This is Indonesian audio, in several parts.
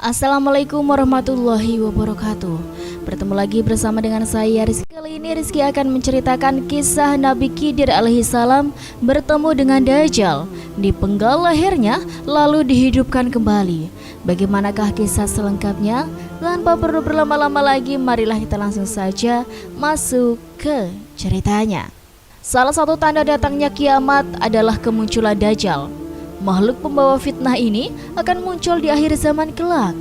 Assalamualaikum warahmatullahi wabarakatuh. Bertemu lagi bersama dengan saya Rizky. Kali ini Rizky akan menceritakan kisah Nabi Khidir alaihissalam bertemu dengan Dajjal, dipenggal lehernya lalu dihidupkan kembali. Bagaimanakah kisah selengkapnya? Tanpa perlu berlama-lama lagi, marilah kita langsung saja masuk ke ceritanya. Salah satu tanda datangnya kiamat adalah kemunculan Dajjal. Makhluk pembawa fitnah ini akan muncul di akhir zaman kelak.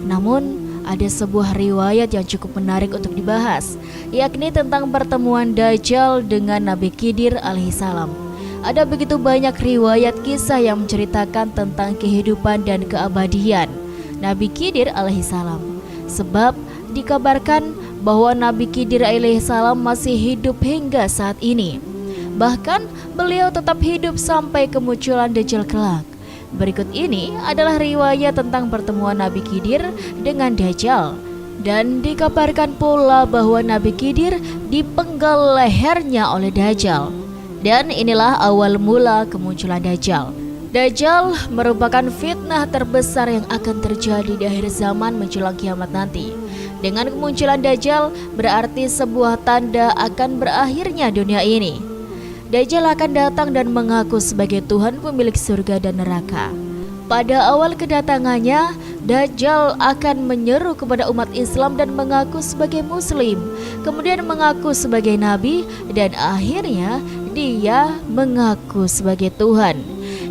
Namun, ada sebuah riwayat yang cukup menarik untuk dibahas, yakni tentang pertemuan Dajjal dengan Nabi Khidir alaihissalam. Ada begitu banyak riwayat kisah yang menceritakan tentang kehidupan dan keabadian Nabi Khidir alaihissalam. Sebab dikabarkan bahwa Nabi Khidir alaihissalam masih hidup hingga saat ini. Bahkan beliau tetap hidup sampai kemunculan Dajjal kelak. Berikut ini adalah riwayat tentang pertemuan Nabi Khidir dengan Dajjal. Dan dikabarkan pula bahwa Nabi Khidir dipenggal lehernya oleh Dajjal. Dan inilah awal mula kemunculan Dajjal. Dajjal merupakan fitnah terbesar yang akan terjadi di akhir zaman menjelang kiamat nanti. Dengan kemunculan Dajjal berarti sebuah tanda akan berakhirnya dunia ini. Dajjal akan datang dan mengaku sebagai Tuhan pemilik surga dan neraka. Pada awal kedatangannya, Dajjal akan menyeru kepada umat Islam dan mengaku sebagai Muslim, kemudian mengaku sebagai Nabi, dan akhirnya dia mengaku sebagai Tuhan.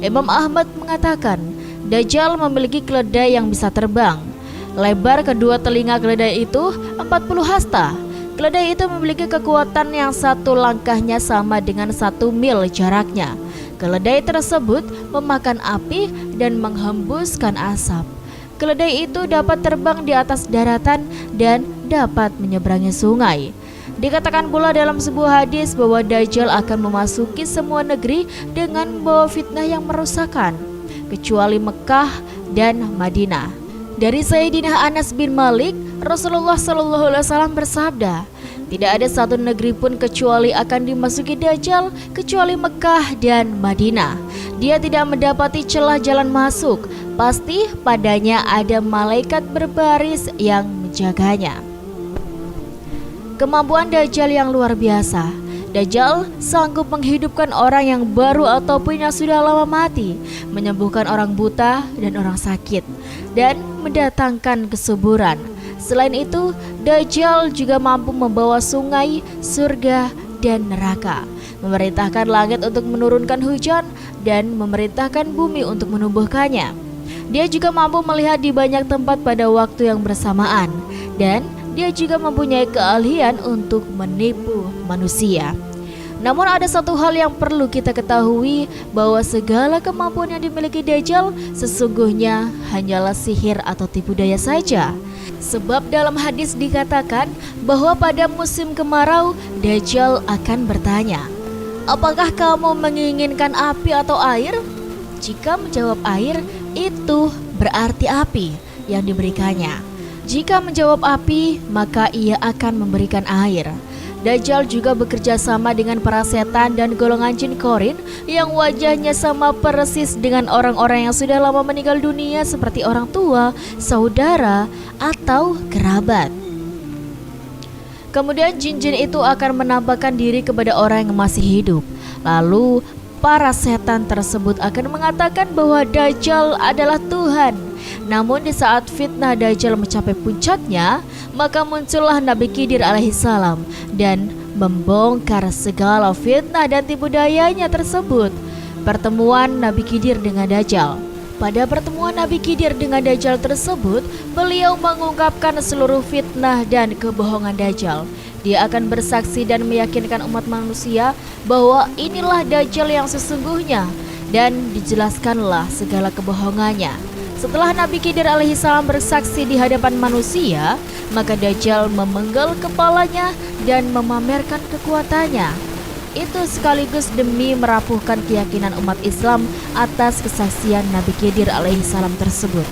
Imam Ahmad mengatakan, Dajjal memiliki keledai yang bisa terbang. Lebar kedua telinga keledai itu 40 hasta. Keledai itu memiliki kekuatan yang satu langkahnya sama dengan 1 mil jaraknya. Keledai tersebut memakan api dan menghembuskan asap. Keledai itu dapat terbang di atas daratan dan dapat menyeberangi sungai. Dikatakan pula dalam sebuah hadis bahwa Dajjal akan memasuki semua negeri dengan membawa fitnah yang merusakkan, kecuali Mekah dan Madinah. Dari Sayyidina Anas bin Malik, Rasulullah SAW bersabda, tidak ada satu negeri pun kecuali akan dimasuki Dajjal kecuali Mekah dan Madinah. Dia tidak mendapati celah jalan masuk, pasti padanya ada malaikat berbaris yang menjaganya. Kemampuan Dajjal yang luar biasa. Dajjal sanggup menghidupkan orang yang baru ataupun yang sudah lama mati, menyembuhkan orang buta dan orang sakit, dan mendatangkan kesuburan. Selain itu, Dajjal juga mampu membawa sungai, surga, dan neraka, memerintahkan langit untuk menurunkan hujan, dan memerintahkan bumi untuk menumbuhkannya. Dia juga mampu melihat di banyak tempat pada waktu yang bersamaan, dan dia juga mempunyai keahlian untuk menipu manusia. Namun ada satu hal yang perlu kita ketahui, bahwa segala kemampuan yang dimiliki Dajjal sesungguhnya hanyalah sihir atau tipu daya saja. Sebab dalam hadis dikatakan bahwa pada musim kemarau Dajjal akan bertanya, apakah kamu menginginkan api atau air? Jika menjawab air, itu berarti api yang diberikannya. Jika menjawab api, maka ia akan memberikan air. Dajjal juga bekerja sama dengan para setan dan golongan jin korin yang wajahnya sama persis dengan orang-orang yang sudah lama meninggal dunia seperti orang tua, saudara, atau kerabat. Kemudian jin-jin itu akan menampakkan diri kepada orang yang masih hidup. Lalu para setan tersebut akan mengatakan bahwa Dajjal adalah Tuhan. Namun di saat fitnah Dajjal mencapai puncaknya, maka muncullah Nabi Khidir alaihissalam dan membongkar segala fitnah dan tipu dayanya tersebut. Pertemuan Nabi Khidir dengan Dajjal. Pada pertemuan Nabi Khidir dengan Dajjal tersebut, beliau mengungkapkan seluruh fitnah dan kebohongan Dajjal. Dia akan bersaksi dan meyakinkan umat manusia bahwa inilah Dajjal yang sesungguhnya, dan dijelaskanlah segala kebohongannya. Setelah Nabi Khidir alaihissalam bersaksi di hadapan manusia, maka Dajjal memenggal kepalanya dan memamerkan kekuatannya. Itu sekaligus demi merapuhkan keyakinan umat Islam atas kesaksian Nabi Khidir alaihissalam tersebut.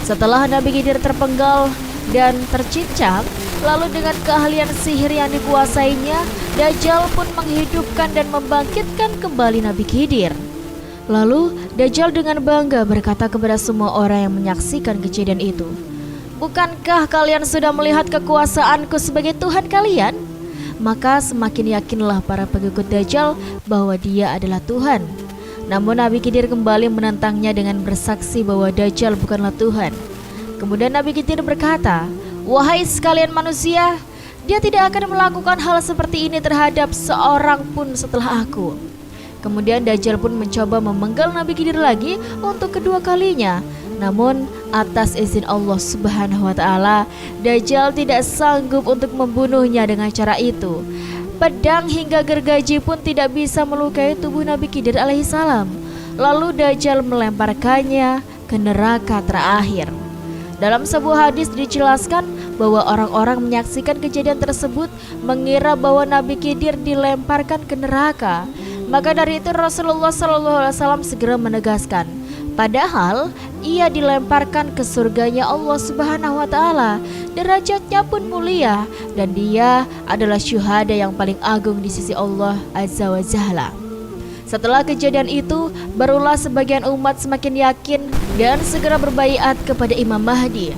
Setelah Nabi Khidir terpenggal dan tercincang, lalu dengan keahlian sihir yang dikuasainya, Dajjal pun menghidupkan dan membangkitkan kembali Nabi Khidir. Lalu Dajjal dengan bangga berkata kepada semua orang yang menyaksikan kejadian itu, bukankah kalian sudah melihat kekuasaanku sebagai Tuhan kalian? Maka semakin yakinlah para pengikut Dajjal bahwa dia adalah Tuhan. Namun Nabi Khidir kembali menentangnya dengan bersaksi bahwa Dajjal bukanlah Tuhan. Kemudian Nabi Khidir berkata, "Wahai sekalian manusia, dia tidak akan melakukan hal seperti ini terhadap seorang pun setelah aku." Kemudian Dajjal pun mencoba memenggal Nabi Khidir lagi untuk kedua kalinya. Namun atas izin Allah Subhanahu wa Ta'ala, Dajjal tidak sanggup untuk membunuhnya dengan cara itu. Pedang hingga gergaji pun tidak bisa melukai tubuh Nabi Khidir alaihissalam. Lalu Dajjal melemparkannya ke neraka terakhir. Dalam sebuah hadis dijelaskan bahwa orang-orang menyaksikan kejadian tersebut mengira bahwa Nabi Khidir dilemparkan ke neraka. Maka dari itu Rasulullah SAW segera menegaskan, padahal ia dilemparkan ke surganya Allah Subhanahu wa Ta'ala. Derajatnya pun mulia dan dia adalah syuhada yang paling agung di sisi Allah Azza wa Jalla. Setelah kejadian itu, barulah sebagian umat semakin yakin dan segera berbaiat kepada Imam Mahdi.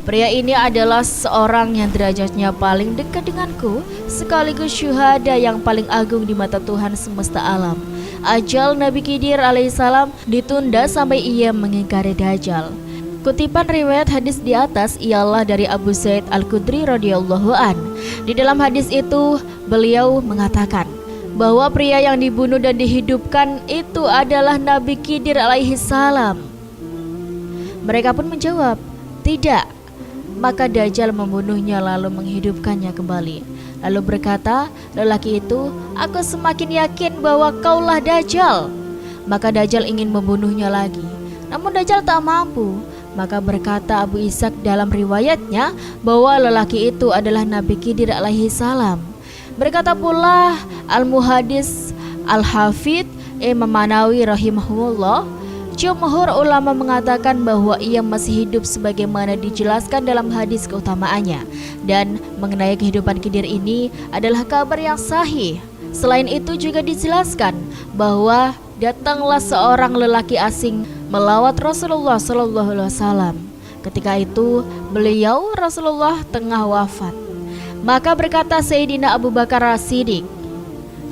Pria ini adalah seorang yang derajatnya paling dekat denganku, sekaligus syuhada yang paling agung di mata Tuhan semesta alam. Ajal Nabi Khidir alaihissalam ditunda sampai ia mengingkari Dajjal. Kutipan riwayat hadis di atas ialah dari Abu Sa'id Al-Khudri radhiyallahu an. Di dalam hadis itu beliau mengatakan bahwa pria yang dibunuh dan dihidupkan itu adalah Nabi Khidir alaihissalam. Mereka pun menjawab, "Tidak." Maka Dajjal membunuhnya lalu menghidupkannya kembali. Lalu berkata, "Lelaki itu, aku semakin yakin bahwa kaulah Dajjal." Maka Dajjal ingin membunuhnya lagi. Namun Dajjal tak mampu. Maka berkata Abu Ishaq dalam riwayatnya bahwa lelaki itu adalah Nabi Khidir alaihissalam. Berkata pula Al-Muhaddis Al-Hafidh Imam Manawi rahimahullah, jumhur ulama mengatakan bahwa ia masih hidup sebagaimana dijelaskan dalam hadis keutamaannya, dan mengenai kehidupan Khidir ini adalah kabar yang sahih. Selain itu juga dijelaskan bahwa datanglah seorang lelaki asing melawat Rasulullah SAW. Ketika itu beliau Rasulullah tengah wafat. Maka berkata Sayyidina Abu Bakar As-Siddiq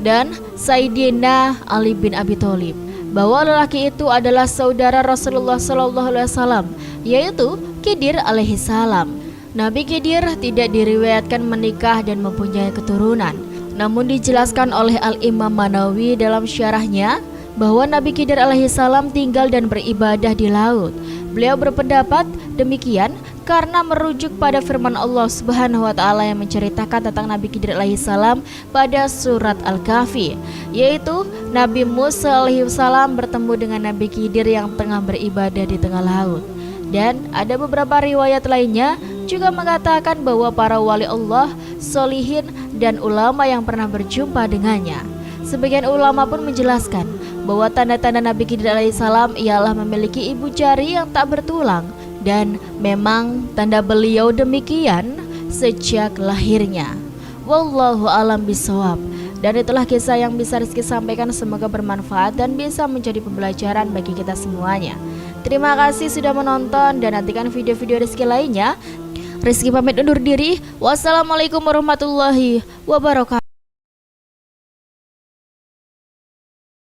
dan Sayyidina Ali bin Abi Thalib bahwa lelaki itu adalah saudara Rasulullah SAW, yaitu Khidir alaihissalam. Nabi Khidir tidak diriwayatkan menikah dan mempunyai keturunan. Namun dijelaskan oleh Al-Imam Manawi dalam syarahnya bahwa Nabi Khidir alaihissalam tinggal dan beribadah di laut. Beliau berpendapat demikian karena merujuk pada firman Allah Subhanahu wa Ta'ala yang menceritakan tentang Nabi Khidir alaihissalam pada surat Al-Kahfi, yaitu Nabi Musa alaihissalam bertemu dengan Nabi Khidir yang tengah beribadah di tengah laut. Dan ada beberapa riwayat lainnya juga mengatakan bahwa para wali Allah, solihin, dan ulama yang pernah berjumpa dengannya. Sebagian ulama pun menjelaskan bahwa tanda-tanda Nabi Khidir alaihissalam ialah memiliki ibu jari yang tak bertulang, dan memang tanda beliau demikian sejak lahirnya. Wallahu alam bisawab. Dan itulah kisah yang bisa Rizky sampaikan, semoga bermanfaat dan bisa menjadi pembelajaran bagi kita semuanya. Terima kasih sudah menonton dan nantikan video-video Rizky lainnya. Rizky pamit undur diri. Wassalamualaikum warahmatullahi wabarakatuh.